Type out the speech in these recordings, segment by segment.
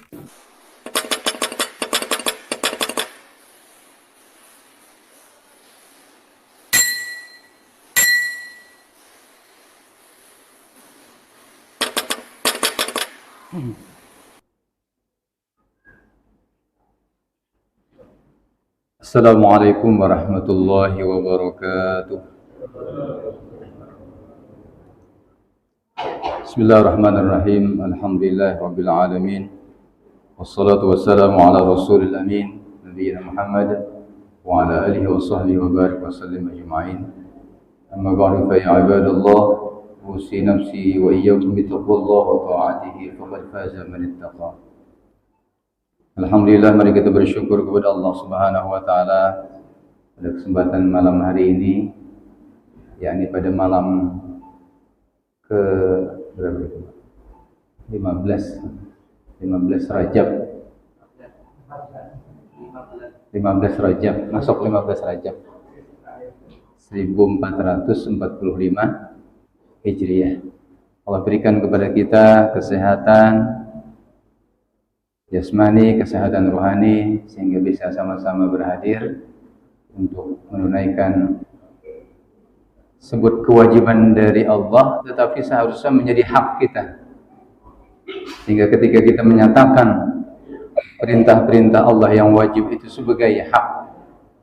Assalamualaikum warahmatullahi wabarakatuh. Bismillahirrahmanirrahim. Alhamdulillahirabbil alamin. Wassalatu wassalamu ala rasulil amin, nabiyina Muhammad wa ala alihi wa sahbihi wa barik wa sallim ajma'in. Amma ba'du fa ya ibadallah, usi nafsi wa iyyakum bittaqwallah wa ta'atihi faqad faza man ittaqa. Alhamdulillah, mari kita bersyukur kepada Allah Subhanahu wa taala pada kesempatan malam hari ini, yakni pada malam ke berapa itu? 15 Rajab. 15 Rajab, masuk 15 Rajab 1445 Hijriah. Allah berikan kepada kita kesehatan jasmani, kesehatan rohani, sehingga bisa sama-sama berhadir untuk menunaikan sebut kewajiban dari Allah, tetapi seharusnya menjadi hak kita. Sehingga ketika kita menyatakan perintah-perintah Allah yang wajib itu sebagai hak,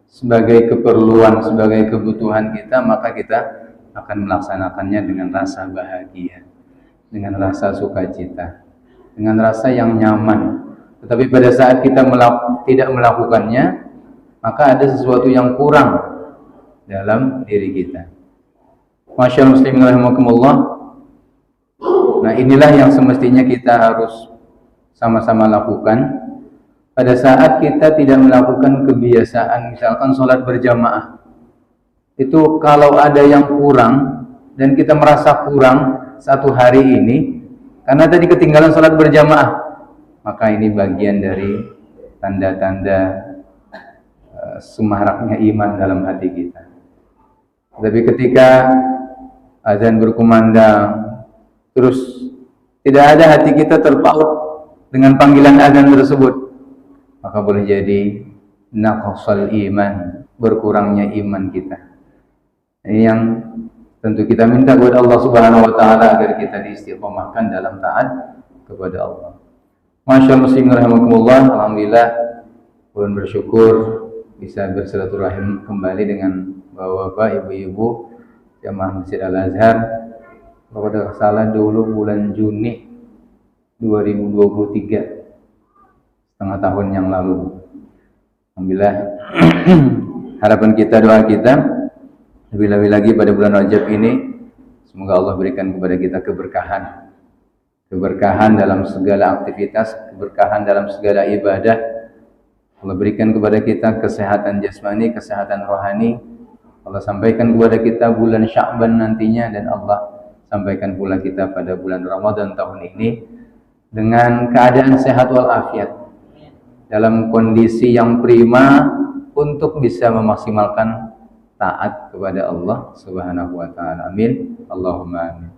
sebagai keperluan, sebagai kebutuhan kita, maka kita akan melaksanakannya dengan rasa bahagia, dengan rasa sukacita, dengan rasa yang nyaman. Tetapi pada saat kita tidak melakukannya, maka ada sesuatu yang kurang dalam diri kita. Masyaallah muslimin rahimakumullah. Nah, inilah yang semestinya kita harus sama-sama lakukan. Pada saat kita tidak melakukan kebiasaan, misalkan sholat berjamaah, itu kalau ada yang kurang dan kita merasa kurang satu hari ini karena tadi ketinggalan sholat berjamaah, maka ini bagian dari tanda-tanda semaraknya iman dalam hati kita. Tapi ketika azan berkumandang, terus tidak ada hati kita terpaut dengan panggilan azan tersebut, maka boleh jadi naqsal iman, berkurangnya iman kita. Ini yang tentu kita minta kepada Allah Subhanahu wa taala agar kita diistiqomahkan dalam taat kepada Allah. Masyaallah muslimin rahimakumullah. Alhamdulillah, ulun bersyukur bisa bersilaturahim kembali dengan bapak-bapak, ibu-ibu jamaah Masjid Al-Azhar. Kalau tidak salah dulu bulan Juni 2023, setengah tahun yang lalu. Alhamdulillah, harapan kita, doa kita, lebih-lebih lagi pada bulan Rajab ini, semoga Allah berikan kepada kita keberkahan dalam segala aktivitas, keberkahan dalam segala ibadah. Allah berikan kepada kita kesehatan jasmani, kesehatan rohani. Allah sampaikan kepada kita bulan Sya'ban nantinya, dan Allah sampaikan pula kita pada bulan Ramadan tahun ini dengan keadaan sehat walafiat, dalam kondisi yang prima untuk bisa memaksimalkan taat kepada Allah Subhanahu wa taala. Amin. Allahumma amin.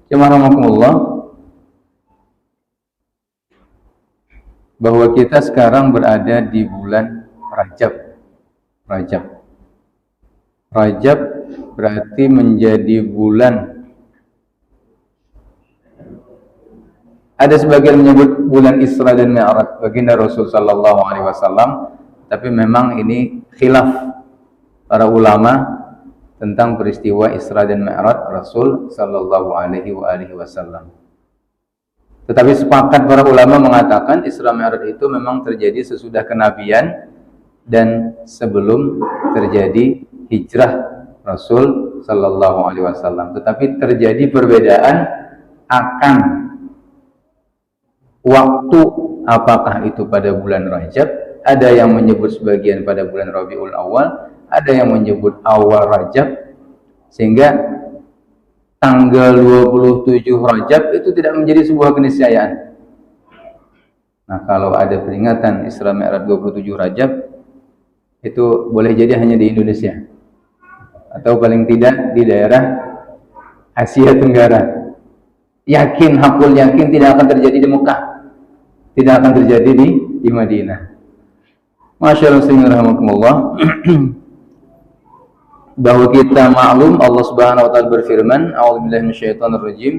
Jemaah rahimakumullah, bahwa kita sekarang berada di bulan Rajab. Rajab berarti menjadi bulan, ada sebagian menyebut bulan Isra dan Mi'raj baginda Rasul sallallahu alaihi wasallam, tapi memang ini khilaf para ulama tentang peristiwa Isra dan Mi'raj Rasul sallallahu alaihi wasallam. Tetapi sepakat para ulama mengatakan Isra Mi'raj itu memang terjadi sesudah kenabian dan sebelum terjadi hijrah Rasul sallallahu alaihi wasallam. Tetapi terjadi perbedaan akan waktu, apakah itu pada bulan Rajab, ada yang menyebut sebagian pada bulan Rabiul Awal, ada yang menyebut awal Rajab, sehingga tanggal 27 Rajab itu tidak menjadi sebuah keniscayaan. Nah, kalau ada peringatan Isra Mi'raj 27 Rajab, itu boleh jadi hanya di Indonesia, atau paling tidak di daerah Asia Tenggara. Yakin, hakul yakin tidak akan terjadi di Mekah, tidak akan terjadi di Madinah. Masyaallah muslimin rahimakumullah. Bahwa kita maklum Allah Subhanahu wa taala berfirman, a'udzubillahi minasyaitonir rajim.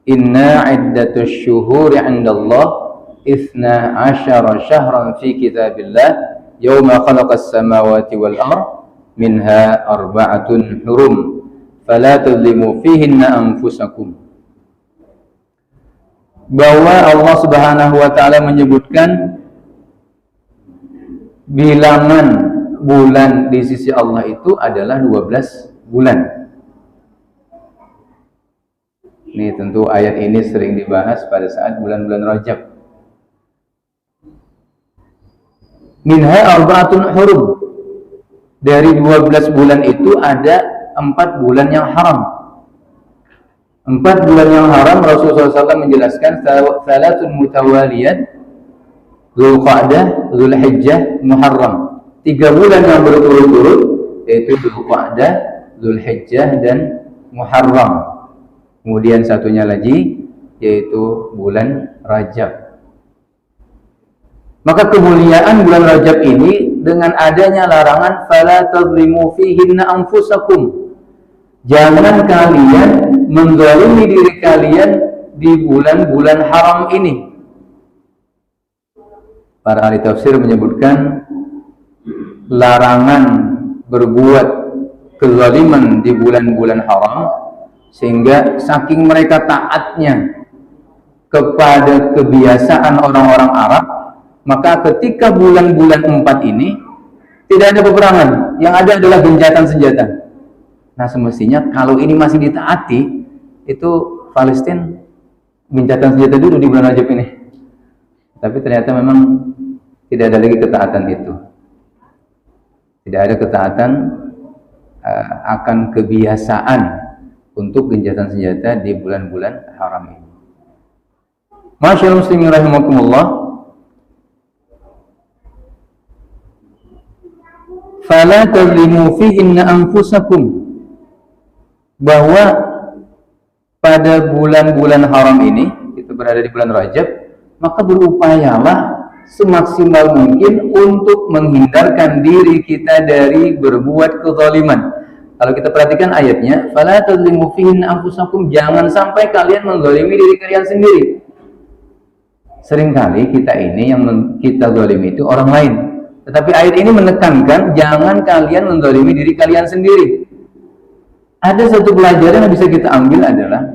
Inna 'iddatusy syuhuri 'indallah 12 syahran fi kitabillah yauma khalaqas samawati wal ardh minha arba'atun hurum fala tadhlimu fihinna anfusakum. Bahwa Allah Subhanahu wa taala menyebutkan bilangan bulan di sisi Allah itu adalah 12 bulan. Ini tentu ayat ini sering dibahas pada saat bulan-bulan Rajab. Minha arba'atun hurum. Dari 12 bulan itu ada 4 bulan yang haram. 4 bulan yang haram Rasulullah SAW menjelaskan salatun mutawaliyat, Dzulqa'dah, Dzulhijjah, Muharram. 3 bulan yang berturut-turut yaitu Dzulqa'dah, Dzulhijjah dan Muharram. Kemudian satunya lagi yaitu bulan Rajab. Maka kemuliaan bulan Rajab ini dengan adanya larangan fala tadhlimu fihinna anfusakum. Jangan kalian menzalimi diri kalian di bulan-bulan haram ini. Para ahli tafsir menyebutkan larangan berbuat kezaliman di bulan-bulan haram, sehingga saking mereka taatnya kepada kebiasaan orang-orang Arab, maka ketika bulan-bulan 4 ini tidak ada peperangan, yang ada adalah gencatan senjata. Nah semestinya kalau ini masih ditaati, itu Palestina gencatan senjata dulu di bulan Rajab ini. Tapi ternyata memang tidak ada lagi ketaatan itu. Tidak ada ketaatan akan kebiasaan untuk gencatan senjata di bulan-bulan haram ini. Masyaallah muslimin rahimakumullah. Fala tadlimu fihinna anfusakum. Bahwa pada bulan-bulan haram ini, kita berada di bulan Rajab, maka berupayalah semaksimal mungkin untuk menghindarkan diri kita dari berbuat kezaliman. Kalau kita perhatikan ayatnya, fala tadlimu fihinna anfusakum, jangan sampai kalian menzalimi diri kalian sendiri. Seringkali kita ini yang kita zalimi itu orang lain. Tetapi ayat ini menekankan jangan kalian menzalimi diri kalian sendiri. Ada satu pelajaran yang bisa kita ambil adalah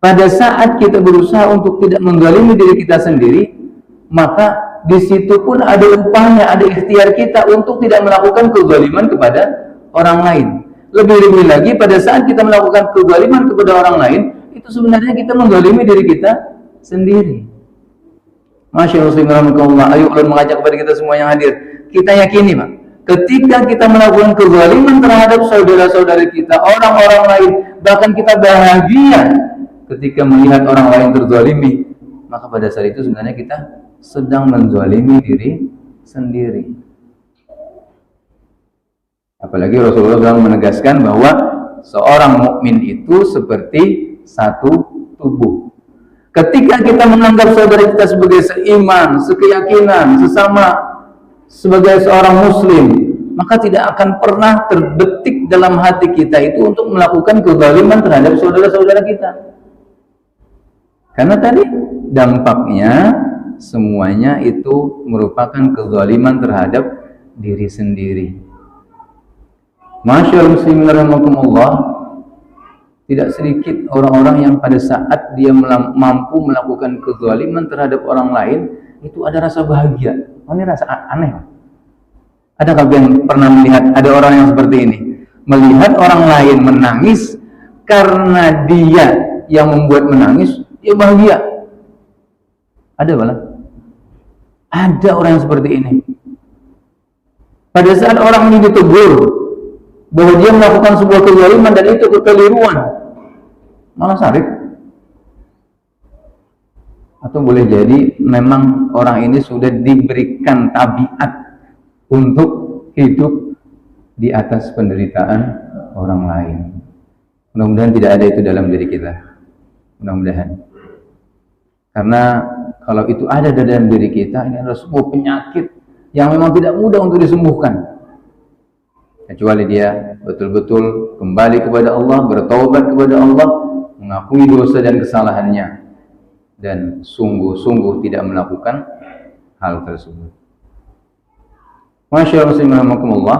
pada saat kita berusaha untuk tidak menzalimi diri kita sendiri, maka di situ pun ada upaya, ada ikhtiar kita untuk tidak melakukan kezaliman kepada orang lain. Lebih-lebih lagi pada saat kita melakukan kezaliman kepada orang lain, itu sebenarnya kita menzalimi diri kita sendiri. Masyaallah muslimin rahimakumullah. Ayo ulun mengajak kepada kita semua yang hadir, kita yakini Pak, ketika kita melakukan kezaliman terhadap saudara-saudara kita, orang-orang lain, bahkan kita bahagia ketika melihat orang lain terzalimi, maka pada saat itu sebenarnya kita sedang menzalimi diri sendiri. Apalagi Rasulullah SAW menegaskan bahwa seorang mukmin itu seperti satu tubuh. Ketika kita menganggap saudara kita sebagai seiman, sekeyakinan, sesama sebagai seorang muslim, maka tidak akan pernah terbetik dalam hati kita itu untuk melakukan kezaliman terhadap saudara-saudara kita. Karena tadi dampaknya semuanya itu merupakan kezaliman terhadap diri sendiri. Masyaallah muslimin rahimakumullah. Tidak sedikit orang-orang yang pada saat dia mampu melakukan kezaliman terhadap orang lain, itu ada rasa bahagia. Oh, ini rasa aneh. Adakah yang pernah melihat ada orang yang seperti ini? Melihat orang lain menangis karena dia yang membuat menangis, dia bahagia. Ada malah? Ada orang yang seperti ini. Pada saat orang ini ditegur bahwa dia melakukan sebuah kezaliman dan itu kekeliruan, malah sarik. Atau boleh jadi memang orang ini sudah diberikan tabiat untuk hidup di atas penderitaan orang lain. Mudah-mudahan tidak ada itu dalam diri kita. Mudah-mudahan. Karena Kalau itu ada di dalam diri kita, ini adalah sebuah penyakit yang memang tidak mudah untuk disembuhkan. Kecuali dia betul-betul kembali kepada Allah, bertaubat kepada Allah, mengakui dosa dan kesalahannya, dan sungguh-sungguh tidak melakukan hal tersebut. Masyaallah muslimin rahimakumullah.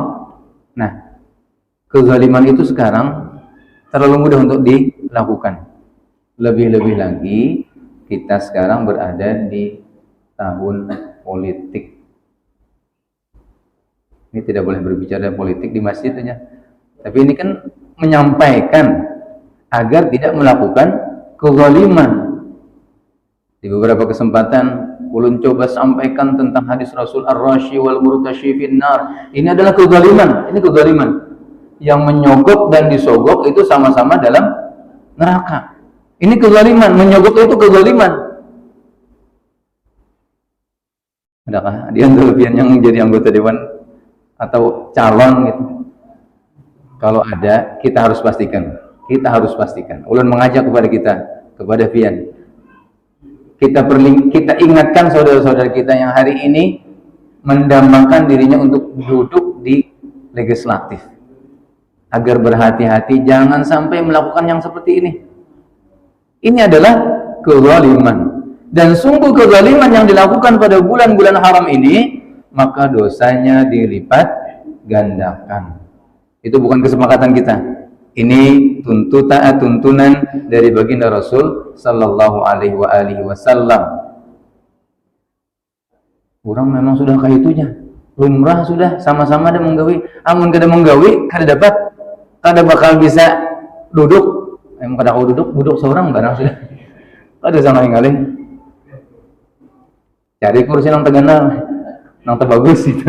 Nah, kezaliman itu sekarang terlalu mudah untuk dilakukan. Lebih-lebih lagi kita sekarang berada di tahun politik. Ini tidak boleh berbicara politik di masjid aja. Tapi ini kan menyampaikan agar tidak melakukan kezaliman. Di beberapa kesempatan ulun coba sampaikan tentang hadis Rasul ar-rashi wal murtashi finnar. Ini adalah kezaliman. Ini kezaliman. Yang menyogok dan disogok itu sama-sama dalam neraka. Ini kezaliman, menyogok itu kezaliman. Adakah di antara kalian yang menjadi anggota dewan atau calon gitu? Kalau ada, kita harus pastikan. Kita harus pastikan. Ulun mengajak kepada kita, kepada Pian. Kita ingatkan saudara-saudara kita yang hari ini mendambakan dirinya untuk duduk di legislatif. Agar berhati-hati, jangan sampai melakukan yang seperti ini. Ini adalah kezaliman. Dan sungguh kezaliman yang dilakukan pada bulan-bulan haram ini, maka dosanya dilipat gandakan. Itu bukan kesepakatan kita. Ini tuntunan dari baginda Rasul sallallahu alaihi wasallam. Orang memang sudah kahitunya. Lumrah sudah sama-sama ada menggawi. Amun kada menggawi, kada dapat. Kada bakal bisa duduk. Emang kada kau duduk seorang barang sudah. Ada sama yang kali. Cari kursi yang terkenal, yang terbagus itu.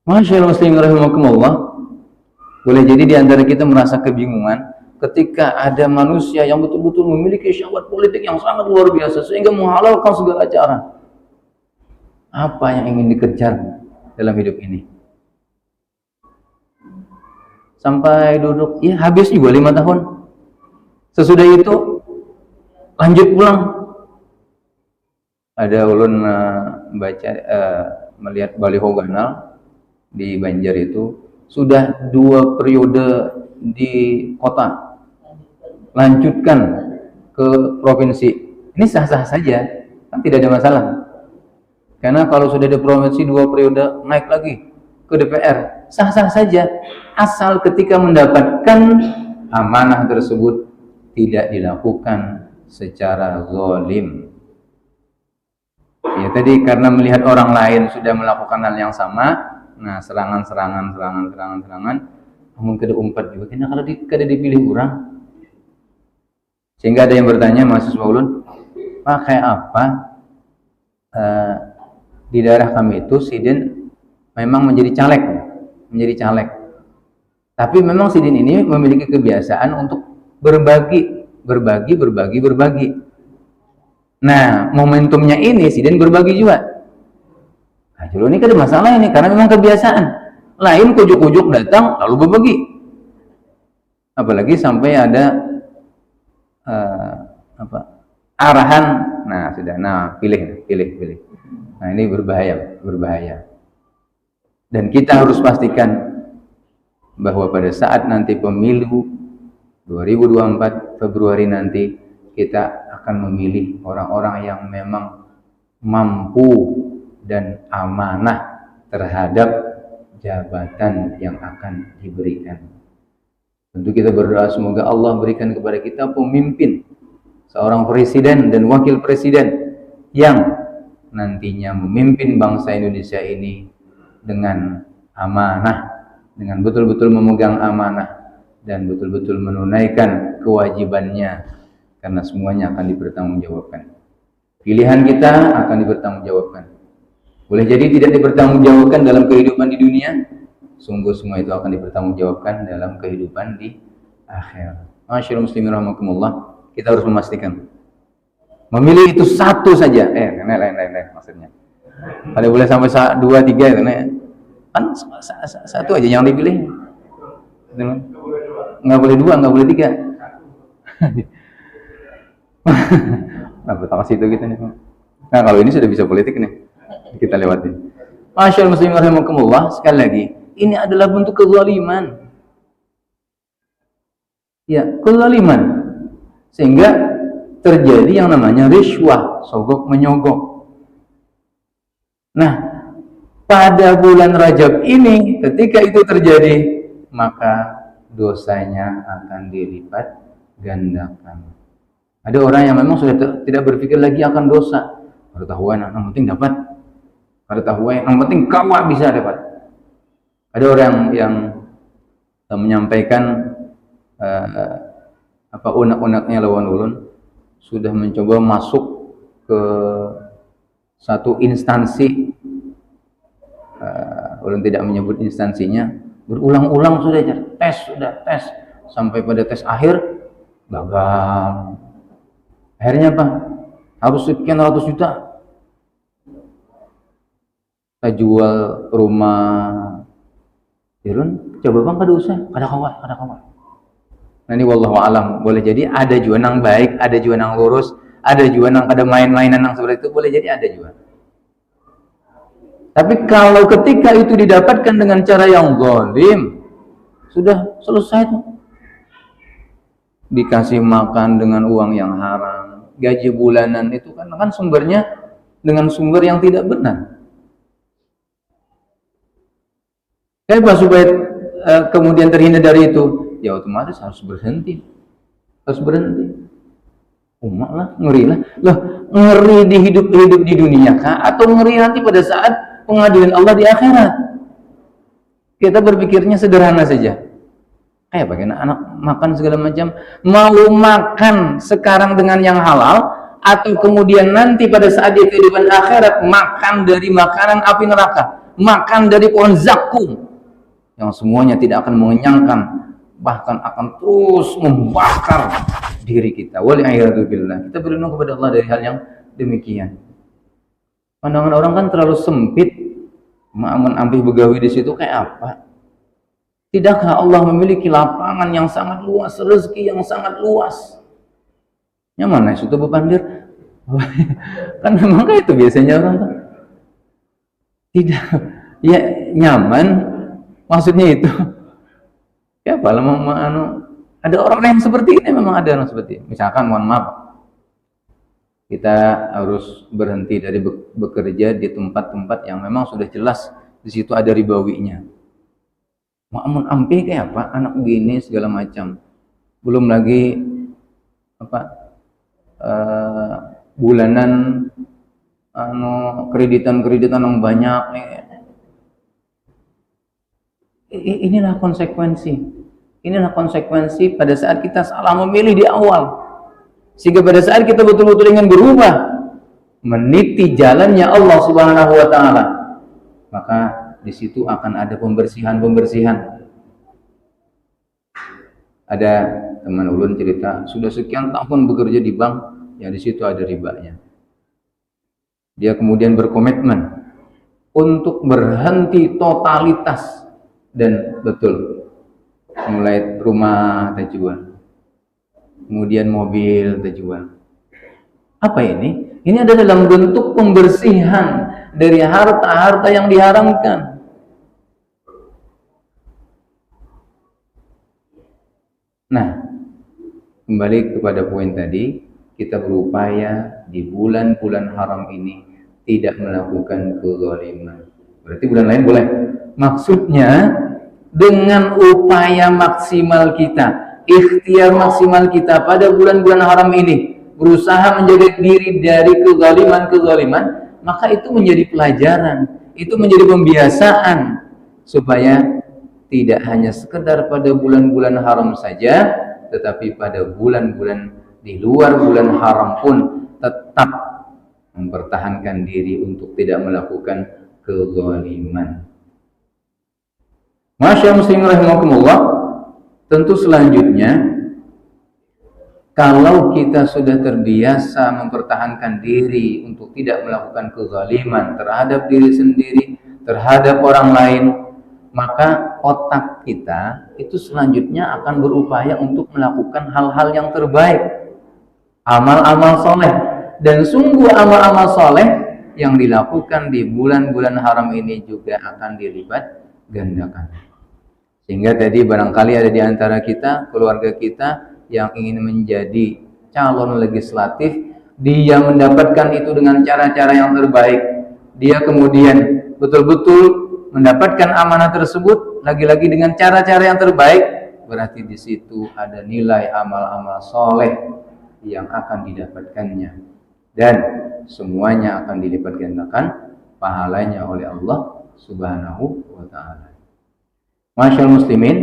Masyaallah muslimin rahimakumullah. Boleh jadi di antara kita merasa kebingungan ketika ada manusia yang betul-betul memiliki syahwat politik yang sangat luar biasa sehingga menghalalkan segala cara. Apa yang ingin dikejar dalam hidup ini? Sampai duduk, ya habis juga 5 tahun. Sesudah itu lanjut pulang. Ada ulun melihat baliho ganal di Banjar itu sudah 2 periode di kota, lanjutkan ke provinsi. Ini sah-sah saja, kan tidak ada masalah. Karena kalau sudah di provinsi 2 periode naik lagi ke DPR, sah-sah saja, asal ketika mendapatkan amanah tersebut tidak dilakukan secara zalim. Ya tadi karena melihat orang lain sudah melakukan hal yang sama, nah serangan, namun kada umpat juga. Karena kalau kada dipilih orang, sehingga ada yang bertanya mahasiswa ulun, pakai apa di daerah kami itu Sidin memang menjadi caleg. Tapi memang Sidin ini memiliki kebiasaan untuk berbagi. Nah, momentumnya ini Sidin berbagi juga. Nah, dulu ini ada masalah ini karena memang kebiasaan. Lain kujuk-kujuk datang lalu berbagi. Apalagi sampai ada arahan. Nah, sudah. Nah, pilih. Nah, ini berbahaya. Dan kita harus pastikan bahwa pada saat nanti pemilu 2024 Februari nanti kita akan memilih orang-orang yang memang mampu dan amanah terhadap jabatan yang akan diberikan. Tentu kita berdoa semoga Allah berikan kepada kita pemimpin, seorang presiden dan wakil presiden yang nantinya memimpin bangsa Indonesia ini dengan amanah, dengan betul-betul memegang amanah dan betul-betul menunaikan kewajibannya, karena semuanya akan dipertanggungjawabkan. Pilihan kita akan dipertanggungjawabkan. Boleh jadi tidak dipertanggungjawabkan dalam kehidupan di dunia, sungguh semua itu akan dipertanggungjawabkan dalam kehidupan di akhirat. Masyaallah muslimin rahimakumullah, kita harus memastikan memilih itu satu saja. Lain maksudnya. Kalau boleh sampai 2, 3 kan satu aja yang dipilih. Nggak boleh 2, nggak boleh 3. Nah, betapa situ kita nih. Nah, kalau ini sudah bisa politik nih. Kita lewati. Masyaallah muslimin rahimakumullah, sekali lagi, ini adalah bentuk kezaliman. Ya, kezaliman. Sehingga terjadi yang namanya riswah, sogok menyogok. Nah, pada bulan Rajab ini ketika itu terjadi, maka dosanya akan dilipat gandakan. Ada orang yang memang sudah tidak berpikir lagi akan dosa. Pengetahuan yang penting dapat. Pengetahuan yang penting kawa bisa dapat. Ada orang yang menyampaikan unek-uneknya lawan ulun sudah mencoba masuk ke satu instansi, ulun tidak menyebut instansinya, berulang-ulang sudah tes sampai pada tes akhir gagal. Akhirnya apa? Harus sekian ratus juta. Kita jual rumah. Irun, coba bang kada usah, kada kawat. Nah ini wallahu alam, boleh jadi ada juga nang baik, ada juga nang lurus, ada juga nang kada main-mainan nang seperti itu, boleh jadi ada juga. Tapi kalau ketika itu didapatkan dengan cara yang zalim, sudah selesai tuh. Dikasih makan dengan uang yang haram, gaji bulanan itu kan sumbernya dengan sumber yang tidak benar. Kenapa supaya kemudian terhindar dari itu? Ya otomatis harus berhenti. Umat lah, ngeri lah. Loh, ngeri di hidup di dunia kah? Atau ngeri nanti pada saat pengadilan Allah di akhirat? Kita berpikirnya sederhana saja. Kayak bagaimana anak makan segala macam, mau makan sekarang dengan yang halal, atau kemudian nanti pada saat di kehidupan akhirat makan dari makanan api neraka, makan dari pohon zakum yang semuanya tidak akan mengenyangkan, bahkan akan terus membakar diri kita. Wal'iyadzubillah. Kita berlindung kepada Allah dari hal yang demikian. Pandangan orang kan terlalu sempit. Ma'amun ambil begawi di situ kayak apa? Tidakkah Allah memiliki lapangan yang sangat luas, rezeki yang sangat luas? Yang mana itu bepandir? Kan memang kayak itu biasanya orang tuh. Tidak, ya nyaman. Maksudnya itu. Ya kalau ada orang yang seperti ini, memang ada orang seperti ini. Misalkan mohon maaf, kita harus berhenti dari bekerja di tempat-tempat yang memang sudah jelas di situ ada ribawinya. Ma'amun ampe kayak apa, anak begini segala macam. Belum lagi bulanan kreditan yang banyak nih. Inilah konsekuensi pada saat kita salah memilih di awal. Sehingga pada saat kita betul-betul ingin berubah, meniti jalannya Allah Subhanahu wa taala, maka di situ akan ada pembersihan. Ada teman ulun cerita, sudah sekian tahun bekerja di bank, yang di situ ada ribanya. Dia kemudian berkomitmen untuk berhenti totalitas, dan betul, mulai rumah terjual, kemudian mobil terjual. Apa ini? Ini adalah dalam bentuk pembersihan dari harta-harta yang diharamkan. Nah, kembali kepada poin tadi, kita berupaya di bulan-bulan haram ini tidak melakukan kezaliman. Berarti bulan lain boleh. Maksudnya dengan upaya maksimal kita, ikhtiar maksimal kita pada bulan-bulan haram ini, berusaha menjaga diri dari kezaliman, maka itu menjadi pelajaran, itu menjadi pembiasaan, supaya tidak hanya sekedar pada bulan-bulan haram saja, tetapi pada bulan-bulan di luar bulan haram pun tetap mempertahankan diri untuk tidak melakukan kezaliman. Masyaallah muslimin rahimakumullah. Tentu selanjutnya, kalau kita sudah terbiasa mempertahankan diri untuk tidak melakukan kezaliman terhadap diri sendiri, terhadap orang lain, maka otak kita itu selanjutnya akan berupaya untuk melakukan hal-hal yang terbaik, amal-amal soleh. Dan sungguh amal-amal soleh yang dilakukan di bulan-bulan haram ini juga akan dilipat gandakan. Sehingga tadi barangkali ada di antara kita, keluarga kita yang ingin menjadi calon legislatif, dia mendapatkan itu dengan cara-cara yang terbaik. Dia kemudian betul-betul mendapatkan amanah tersebut lagi-lagi dengan cara-cara yang terbaik, berarti di situ ada nilai amal-amal soleh yang akan didapatkannya, dan semuanya akan dilipat gandakan pahalanya oleh Allah Subhanahu wa Ta'ala. Masyaallah muslimin,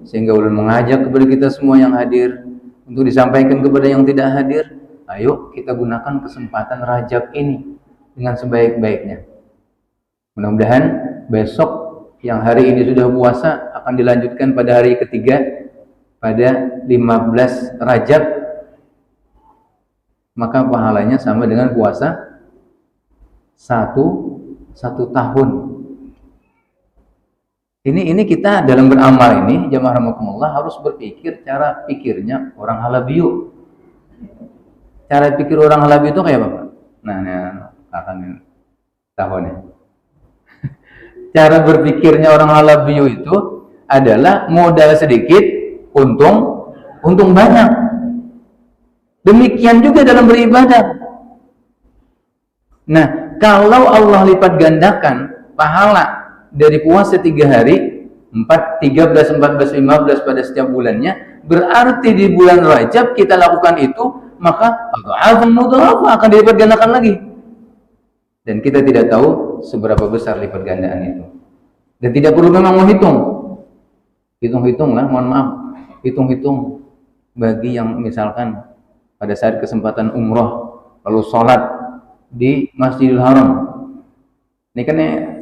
sehingga ulun mengajak kepada kita semua yang hadir untuk disampaikan kepada yang tidak hadir, ayo kita gunakan kesempatan Rajab ini dengan sebaik-baiknya. Mudah-mudahan besok yang hari ini sudah puasa akan dilanjutkan pada hari ketiga pada 15 Rajab, maka pahalanya sama dengan puasa satu tahun. Ini kita dalam beramal ini, jamaah rahimakumullah, harus berpikir cara pikirnya orang Halabiyu. Cara pikir orang Halabiyu itu kayak apa, Pak? Nah, akan tahunnya. Cara berpikirnya orang Halabiyu itu adalah modal sedikit, untung banyak. Demikian juga dalam beribadah. Nah, kalau Allah lipat gandakan pahala dari puasa 3 hari, 13, 14, 15 pada setiap bulannya, berarti di bulan Rajab kita lakukan itu, maka akan dilipat gandakan lagi. Dan kita tidak tahu seberapa besar lipat gandaan itu. Dan tidak perlu memang menghitung. Hitung-hitunglah, mohon maaf. Hitung-hitung bagi yang misalkan pada saat kesempatan umroh lalu sholat di Masjidil Haram. Ini kan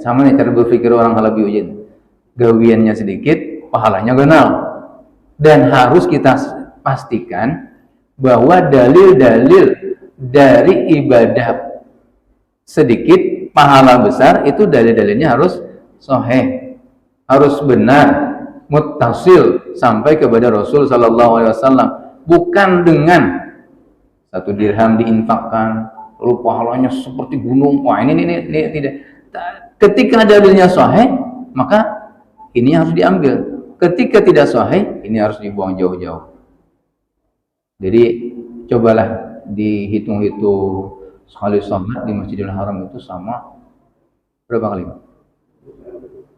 sama nih cara berpikir orang Halabi ujin. Gawiannya sedikit, pahalanya ganal. Dan harus kita pastikan bahwa dalil-dalil dari ibadah sedikit, pahala besar, itu dalil-dalilnya harus sahih, harus benar, muttasil sampai kepada Rasul Sallallahu Alaihi Wasallam. Bukan dengan 1 dirham diinfakkan, lalu pahalanya seperti gunung. Wah, ini tidak. Ketika dalilnya sahih, maka ini harus diambil. Ketika tidak sahih, ini harus dibuang jauh-jauh. Jadi cobalah dihitung-hitung sekali sholat di Masjidil Haram itu sama berapa kali?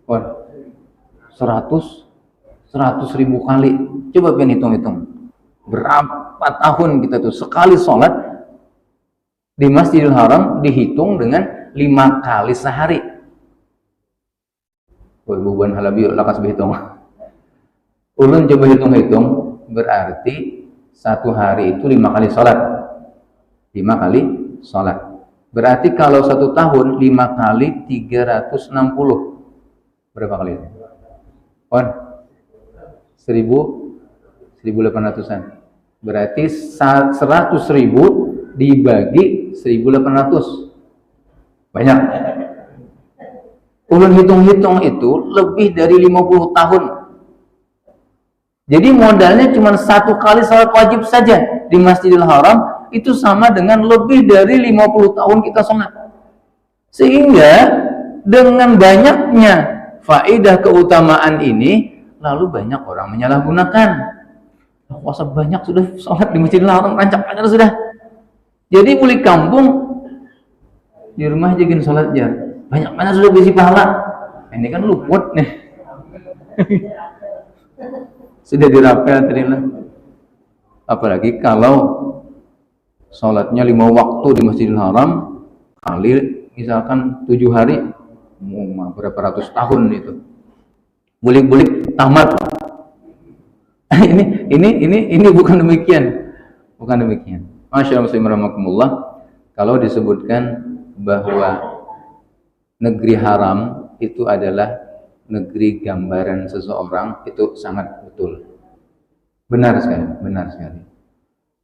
100.000 kali. Coba pengen hitung-hitung. Berapa tahun kita tuh sekali sholat di Masjidil Haram dihitung dengan 5 kali sehari. Buban Halabi lakas berhitung. Ulun coba hitung-hitung, berarti 1 hari itu 5 kali sholat. 5 kali sholat. Berarti kalau 1 tahun 5 kali 360. Berapa kali itu? 1.800-an. Berarti 100.000 dibagi 1.800. Banyak. Ulun hitung-hitung itu lebih dari 50 tahun. Jadi modalnya cuma 1 kali salat wajib saja di Masjidil Haram, itu sama dengan lebih dari 50 tahun kita sholat. Sehingga dengan banyaknya faedah keutamaan ini, lalu banyak orang menyalahgunakan. Puasa banyak sudah sholat di Masjidil Haram, rancak-rancak sudah. Jadi beli kampung di rumah jagain sholat ya, banyak mana sudah bisi pahala. Ini kan luput nih. Sudah dirapel tadi lah. Apalagi kalau sholatnya 5 waktu di Masjidil Haram, kali misalkan 7 hari, berapa ratus tahun itu. Bulik-bulik tamat. ini bukan demikian. Bukan demikian. Masyaallah muslimin rahimakumullah, kalau disebutkan bahwa negeri haram itu adalah negeri gambaran seseorang, itu sangat betul. Benar sekali.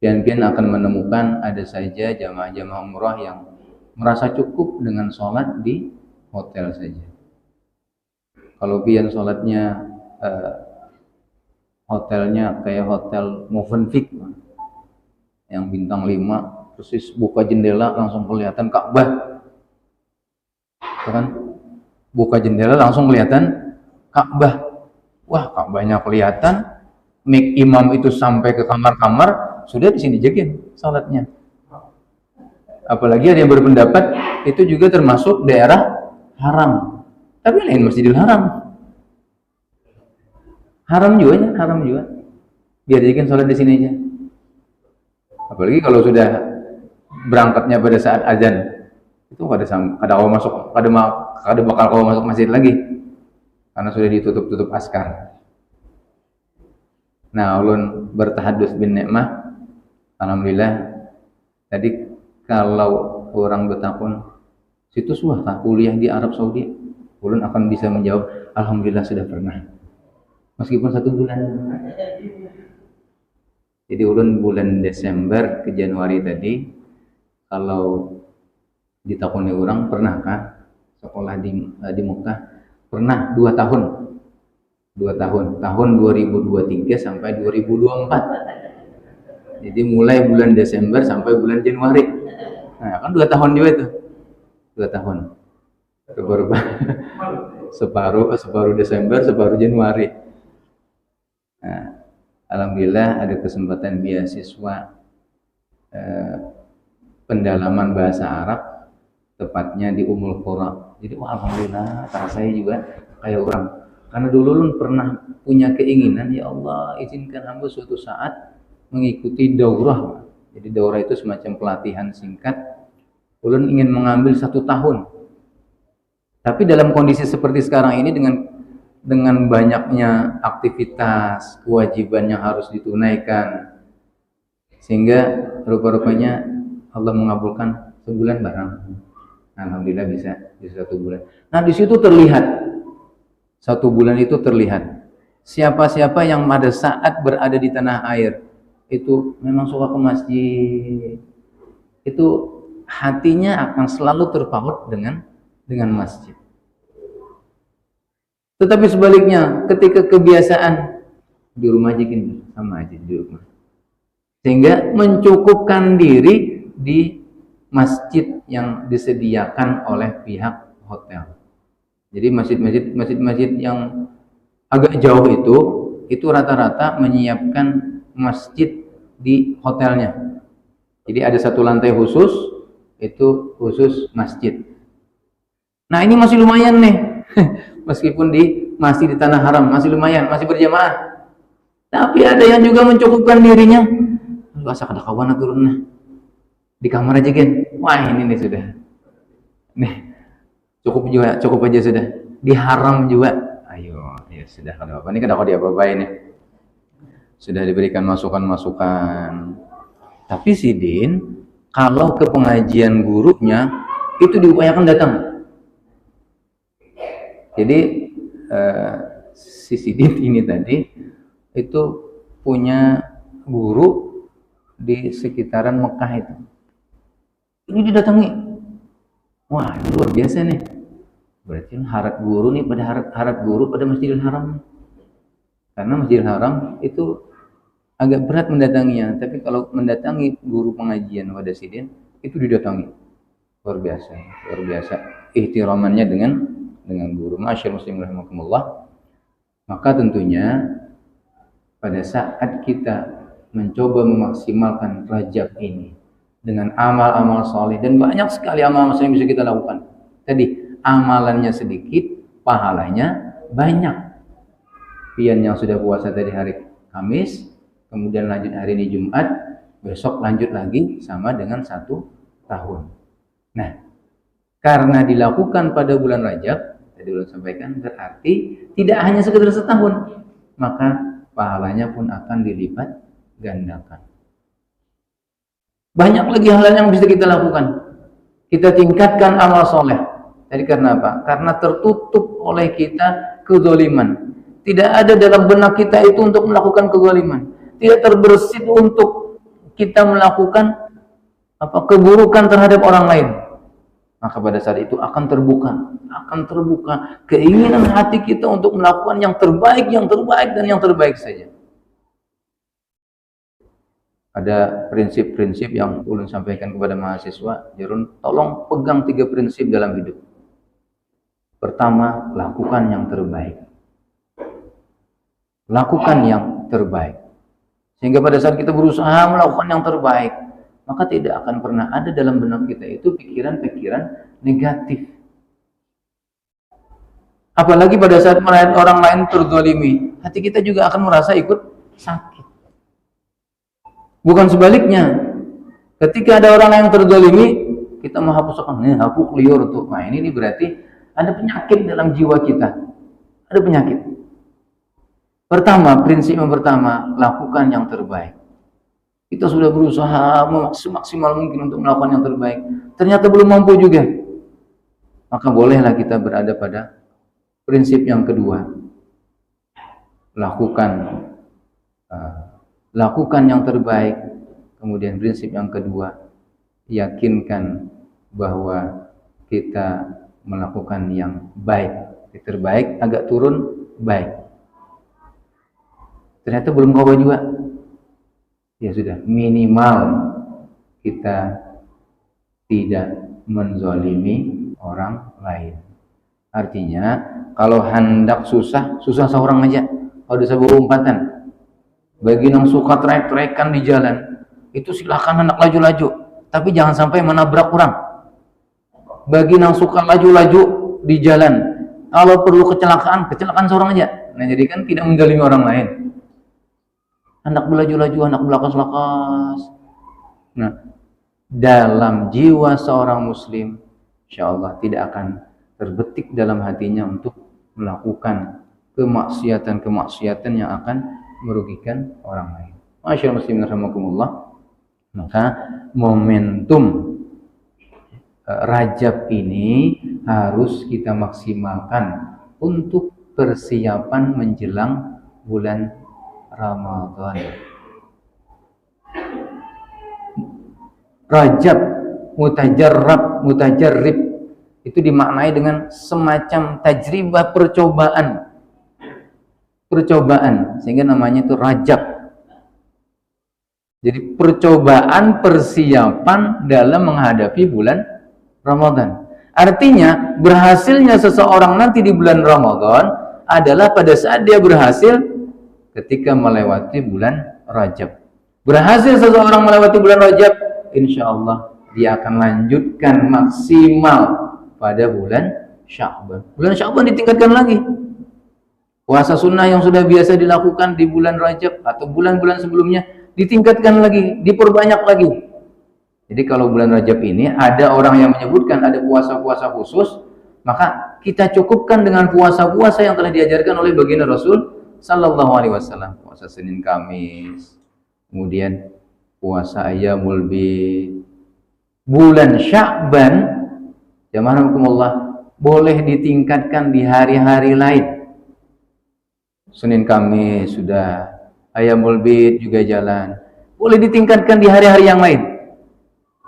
Pian-pian akan menemukan ada saja jamaah-jamaah umrah yang merasa cukup dengan sholat di hotel saja. Kalau pian sholatnya hotelnya kayak hotel Movenpick yang bintang 5, persis buka jendela langsung kelihatan Ka'bah. Kan? Buka jendela langsung kelihatan Ka'bah. Wah, Ka'bahnya kelihatan, mik imam itu sampai ke kamar-kamar, sudah di sini jekin salatnya. Apalagi ada yang berpendapat itu juga termasuk daerah haram. Tapi lain Masjidil Haram. Haram juga ya, haram juga. Biar jekin salat di sini aja. Apalagi kalau sudah berangkatnya pada saat azan, itu kada awal masuk, kada bakal kau masuk masjid lagi. Karena sudah ditutup askar. Nah, ulun bertahadus bin nikmah. Alhamdulillah. Tadi kalau orang bertakun, situs wah kuliah di Arab Saudi, ulun akan bisa menjawab, alhamdulillah sudah pernah. Meskipun 1 bulan. Jadi ulun bulan Desember ke Januari tadi, kalau ditakuni orang, pernahkah sekolah di Mekah? Pernah 2 tahun. 2 tahun. Tahun 2023 sampai 2024. Jadi mulai bulan Desember sampai bulan Januari. Nah, kan 2 tahun juga itu. 2 tahun. Separuh Desember, separuh Januari. Nah, alhamdulillah ada kesempatan beasiswa pendalaman bahasa Arab, tepatnya di Ummul Qura. Jadi alhamdulillah, saya juga kayak orang. Karena dulu ulun pernah punya keinginan, ya Allah izinkan hamba suatu saat mengikuti daurah. Jadi daurah itu semacam pelatihan singkat. Ulun ingin mengambil 1 tahun. Tapi dalam kondisi seperti sekarang ini dengan banyaknya aktivitas, kewajiban yang harus ditunaikan, sehingga rupa-rupanya Allah mengabulkan sebulan barang. Alhamdulillah bisa 1 bulan. Nah, di situ terlihat 1 bulan itu terlihat siapa-siapa yang pada saat berada di tanah air itu memang suka ke masjid, itu hatinya akan selalu terpaut dengan masjid. Tetapi sebaliknya, ketika kebiasaan di rumah aja gini, sama aja di rumah, sehingga mencukupkan diri di masjid yang disediakan oleh pihak hotel. Jadi masjid yang agak jauh itu rata-rata menyiapkan masjid di hotelnya. Jadi ada 1 lantai khusus, itu khusus masjid. Nah, ini masih lumayan nih. Meskipun masih di tanah haram, masih lumayan, masih berjamaah. Tapi ada yang juga mencukupkan dirinya. Lu asa kada kawan turun di kamar aja kan. Wah, ini nih sudah. Nih. Cukup aja sudah. Di haram juga. Ayo sudah, kada apa. Ini kada kau diapa-apain nih. Sudah diberikan masukan-masukan. Tapi Sidin, kalau ke pengajian gurunya itu diupayakan datang. Jadi si Sidin ini tadi itu punya guru di sekitaran Mekah itu. Ini didatangi. Wah, ini luar biasa nih. Berarti harap guru nih harap guru pada Masjidil Haram. Karena Masjidil Haram itu agak berat mendatanginya, tapi kalau mendatangi guru pengajian pada Sidin itu didatangi. Luar biasa ihtiramannya dengan guru. Masyaallah muslim rahimakumullah. Maka tentunya pada saat kita mencoba memaksimalkan Rajab ini dengan amal-amal soleh, dan banyak sekali amal-amal yang bisa kita lakukan. Tadi amalannya sedikit, pahalanya banyak. Pian yang sudah puasa tadi hari Kamis, kemudian lanjut hari ini Jumat, besok lanjut lagi sama dengan 1 tahun. Nah, karena dilakukan pada bulan Rajab, tadi udah sampaikan, berarti tidak hanya sekedar setahun, maka pahalanya pun akan dilipat gandakan. Banyak lagi hal yang bisa kita lakukan. Kita tingkatkan amal soleh. Jadi karena apa? Karena tertutup oleh kita kezaliman. Tidak ada dalam benak kita itu untuk melakukan kezaliman. Tidak terbersit untuk kita melakukan keburukan terhadap orang lain. Maka pada saat itu akan terbuka keinginan hati kita untuk melakukan yang terbaik dan yang terbaik saja. Ada prinsip-prinsip yang ulun sampaikan kepada mahasiswa, jarun tolong pegang 3 prinsip dalam hidup. Pertama, lakukan yang terbaik. Lakukan yang terbaik. Sehingga pada saat kita berusaha melakukan yang terbaik, maka tidak akan pernah ada dalam benak kita itu pikiran-pikiran negatif. Apalagi pada saat melihat orang lain terzalimi, hati kita juga akan merasa ikut sakit. Bukan sebaliknya. Ketika ada orang yang terzalimi, kita menghapuskan, aku liur tuh. Nah, ini berarti ada penyakit dalam jiwa kita. Ada penyakit. Pertama, prinsip yang pertama, lakukan yang terbaik. Kita sudah berusaha semaksimal mungkin untuk melakukan yang terbaik. Ternyata belum mampu juga. Maka bolehlah kita berada pada prinsip yang kedua. Lakukan yang terbaik. Kemudian prinsip yang kedua, yakinkan bahwa kita melakukan yang baik. Yang terbaik agak turun baik. Ternyata belum coba juga. Ya sudah, minimal kita tidak menzalimi orang lain. Artinya, kalau hendak susah seorang aja. Kalau ada sebuah umpatan, bagi yang suka trek-trekan di jalan, itu silakan hendak laju-laju, tapi jangan sampai menabrak orang. Bagi yang suka laju-laju di jalan, kalau perlu kecelakaan seorang aja. Nah, jadi kan tidak menzalimi orang lain. Hendak melaju-laju, hendak belakas-lakas. Nah, dalam jiwa seorang muslim, insyaallah tidak akan terbetik dalam hatinya untuk melakukan kemaksiatan yang akan merugikan orang lain. Masyaallah muslimin rahimakumullah. Maka momentum Rajab ini harus kita maksimalkan untuk persiapan menjelang bulan Ramadan. Rajab mutajarrib itu dimaknai dengan semacam tajribah percobaan sehingga namanya itu Rajab. Jadi percobaan persiapan dalam menghadapi bulan Ramadan. Artinya berhasilnya seseorang nanti di bulan Ramadan adalah pada saat dia berhasil ketika melewati bulan Rajab. Berhasil seseorang melewati bulan Rajab, insya Allah dia akan lanjutkan maksimal pada bulan Sya'ban. Bulan Sya'ban ditingkatkan lagi. Puasa sunnah yang sudah biasa dilakukan di bulan Rajab atau bulan-bulan sebelumnya ditingkatkan lagi, diperbanyak lagi. Jadi kalau bulan Rajab ini ada orang yang menyebutkan ada puasa-puasa khusus, maka kita cukupkan dengan puasa-puasa yang telah diajarkan oleh baginda Rasul Sallallahu Alaihi Wasallam. Puasa Senin Kamis, kemudian puasa Ayyamul Bid. Bulan Sya'ban, jamaahkumullah, boleh ditingkatkan di hari-hari lain. Senin Kamis sudah, Ayyamul Bid juga jalan. Boleh ditingkatkan di hari-hari yang lain.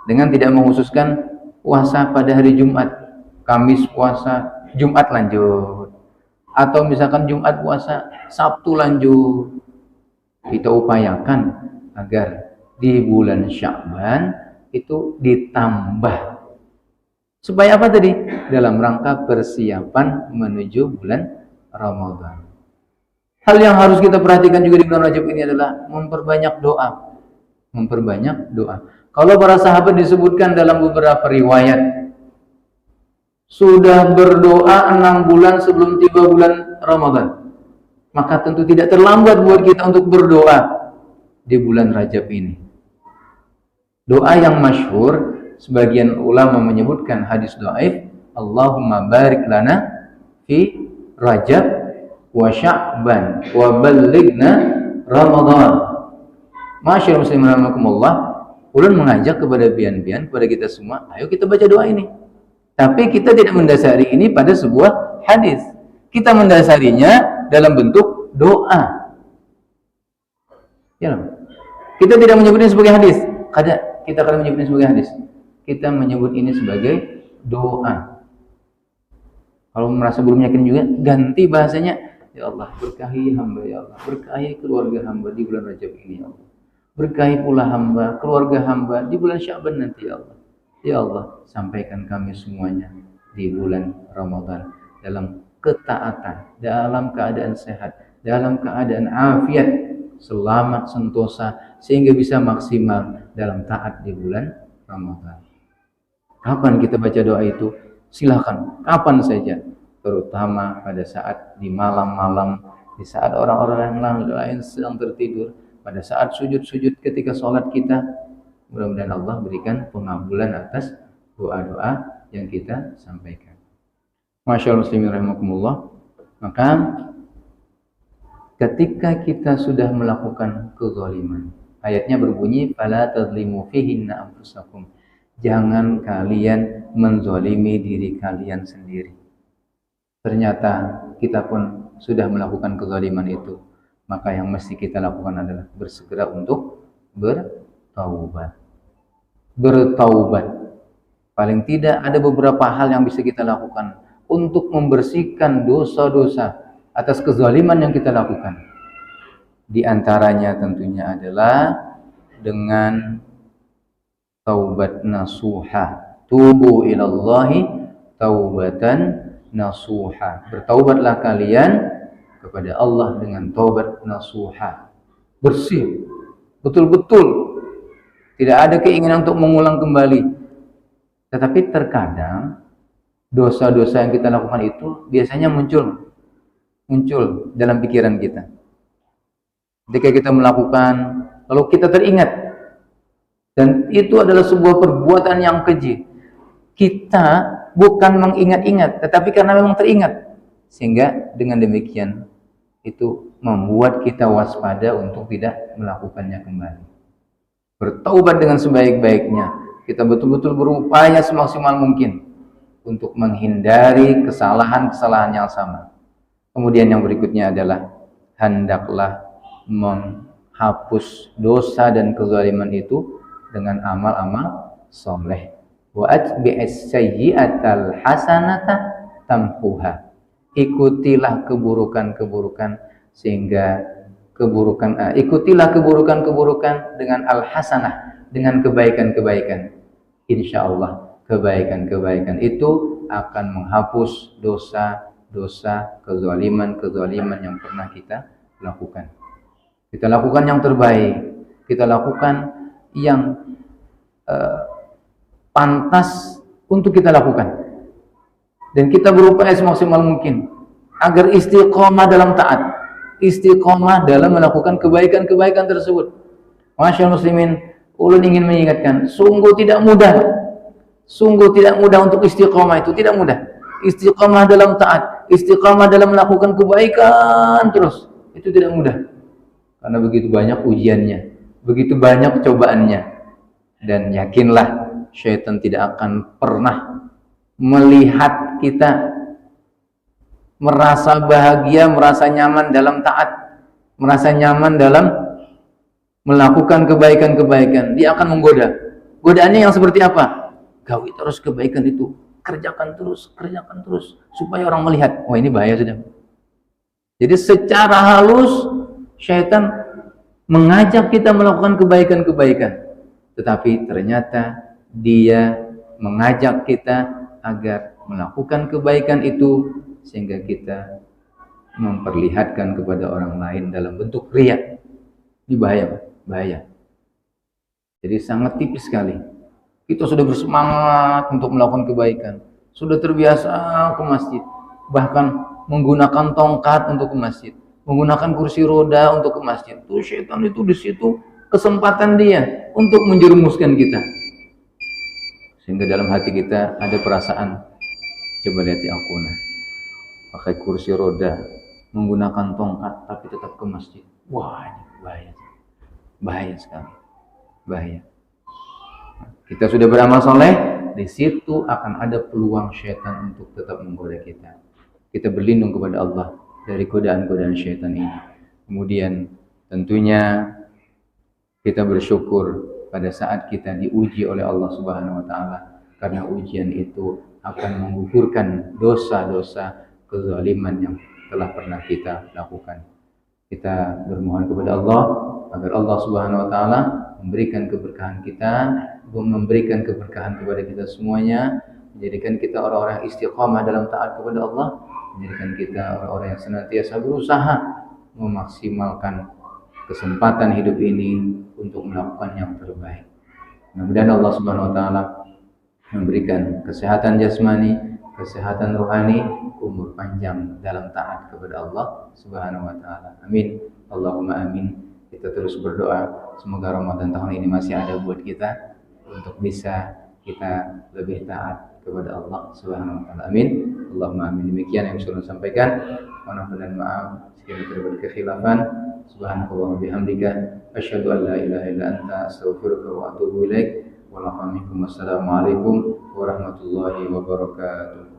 Dengan tidak menghususkan puasa pada hari Jumat. Kamis puasa, Jumat lanjut. Atau misalkan Jumat puasa, Sabtu lanjut. Kita upayakan agar di bulan Sya'ban itu ditambah. Supaya apa tadi? Dalam rangka persiapan menuju bulan Ramadan. Hal yang harus kita perhatikan juga di bulan Rajab ini adalah memperbanyak doa. Memperbanyak doa. Kalau para sahabat disebutkan dalam beberapa riwayat sudah berdoa 6 bulan sebelum tiba bulan Ramadan, maka tentu tidak terlambat buat kita untuk berdoa di bulan Rajab ini. Doa yang masyhur, sebagian ulama menyebutkan hadis dhaif, Allahumma barik lana fi Rajab wa Sya'ban wa ballighna Ramadan. Masyaallah muslimin rahimakumullah, ulun mengajak kepada bian-bian, kepada kita semua, ayo kita baca doa ini. Tapi kita tidak mendasari ini pada sebuah hadis. Kita mendasarinya dalam bentuk doa. Ya, kita tidak menyebutnya sebagai hadis. Kita akan menyebutnya sebagai hadis. Kita menyebut ini sebagai doa. Kalau merasa belum yakin juga, ganti bahasanya. Ya Allah, berkahi hamba, ya Allah, berkahi keluarga hamba di bulan Rajab ini, ya Allah. Berkahi pula hamba, keluarga hamba di bulan Sya'ban nanti ya Allah. Ya Allah, sampaikan kami semuanya di bulan Ramadan dalam ketaatan, dalam keadaan sehat, dalam keadaan afiat, selamat sentosa, sehingga bisa maksimal dalam taat di bulan Ramadan. Kapan kita baca doa itu? Silahkan, kapan saja, terutama pada saat di malam-malam, di saat orang-orang yang lain sedang tertidur, pada saat sujud-sujud ketika sholat kita. Mudah-mudahan Allah berikan pengabulan atas doa-doa yang kita sampaikan. Masyaallah muslimin rahimakumullah. Maka ketika kita sudah melakukan kezaliman, ayatnya berbunyi fala tadzlimu fihinna anfusakum. Jangan kalian menzalimi diri kalian sendiri. Ternyata kita pun sudah melakukan kezaliman itu, maka yang mesti kita lakukan adalah bersegera untuk bertaubat. Bertaubat. Paling tidak ada beberapa hal yang bisa kita lakukan untuk membersihkan dosa-dosa atas kezaliman yang kita lakukan. Di antaranya tentunya adalah dengan taubat nasuha. Tubu ilallahi taubatan nasuha. Bertaubatlah kalian kepada Allah dengan taubat nasuha. Bersih, betul-betul. Tidak ada keinginan untuk mengulang kembali. Tetapi terkadang dosa-dosa yang kita lakukan itu biasanya muncul dalam pikiran kita. Ketika kita melakukan, lalu kita teringat, dan itu adalah sebuah perbuatan yang keji. Kita bukan mengingat-ingat, tetapi karena memang teringat, sehingga dengan demikian itu membuat kita waspada untuk tidak melakukannya kembali. Bertaubat dengan sebaik-baiknya. Kita betul-betul berupaya semaksimal mungkin untuk menghindari kesalahan-kesalahan yang sama. Kemudian yang berikutnya adalah hendaklah menghapus dosa dan kezaliman itu dengan amal-amal soleh. Wa atbi'is sayyi'atal hasanata tamhuha. Ikutilah keburukan-keburukan sehingga ikutilah keburukan-keburukan dengan al-hasanah, dengan kebaikan-kebaikan. Insyaallah kebaikan-kebaikan itu akan menghapus dosa-dosa, kezaliman-kezaliman yang pernah kita lakukan. Kita lakukan yang terbaik, kita lakukan yang pantas untuk kita lakukan, dan kita berupaya semaksimal mungkin agar istiqomah dalam taat, istiqomah dalam melakukan kebaikan-kebaikan tersebut. Masyaallah muslimin, ulun ingin mengingatkan, sungguh tidak mudah untuk istiqomah. Itu tidak mudah. Istiqomah dalam taat, istiqomah dalam melakukan kebaikan terus, itu tidak mudah. Karena begitu banyak ujiannya, begitu banyak cobaannya. Dan yakinlah, syaitan tidak akan pernah melihat kita merasa bahagia, merasa nyaman dalam taat, merasa nyaman dalam melakukan kebaikan-kebaikan. Dia akan menggoda. Godaannya yang seperti apa? Gawi terus kebaikan itu, kerjakan terus, supaya orang melihat, oh ini bahaya sudah. Jadi secara halus syaitan mengajak kita melakukan kebaikan-kebaikan, tetapi ternyata dia mengajak kita agar melakukan kebaikan itu sehingga kita memperlihatkan kepada orang lain dalam bentuk riya. Ini bahaya. Jadi sangat tipis sekali. Kita sudah bersemangat untuk melakukan kebaikan, sudah terbiasa ke masjid, bahkan menggunakan tongkat untuk ke masjid, menggunakan kursi roda untuk ke masjid. Tuh syaitan itu di situ kesempatan dia untuk menjerumuskan kita. Sehingga dalam hati kita ada perasaan, coba lihat aku pakai kursi roda, menggunakan tongkat, tapi tetap ke masjid. Wah, ini bahaya sekali, bahaya. Kita sudah beramal soleh, di situ akan ada peluang syaitan untuk tetap menggoda kita. Kita berlindung kepada Allah dari godaan-godaan syaitan ini. Kemudian tentunya kita bersyukur pada saat kita diuji oleh Allah Subhanahu wa taala, karena ujian itu akan menggugurkan dosa-dosa kezaliman yang telah pernah kita lakukan. Kita bermohon kepada Allah agar Allah Subhanahu wa taala memberikan keberkahan kita, memberikan keberkahan kepada kita semuanya, menjadikan kita orang-orang yang istiqamah dalam taat kepada Allah, menjadikan kita orang-orang yang senantiasa berusaha memaksimalkan kesempatan hidup ini untuk melakukan yang terbaik. Mudah-mudahan Allah Subhanahu wa taala memberikan kesehatan jasmani, kesehatan rohani, umur panjang dalam taat kepada Allah Subhanahu wa taala. Amin. Allahumma amin. Kita terus berdoa semoga Ramadan tahun ini masih ada buat kita untuk bisa kita lebih taat kepada Allah Subhanahu wa taala. Amin. Allahumma amin. Demikian yang saya sampaikan. Mohon dan maaf jika terdapat kekhilafan. Subhanallahi wa bihamdika asyhadu an la ilaha illa anta astaghfiruka wa atubu ilaik. Wassalamualaikum warahmatullahi wabarakatuh.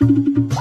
Thank you.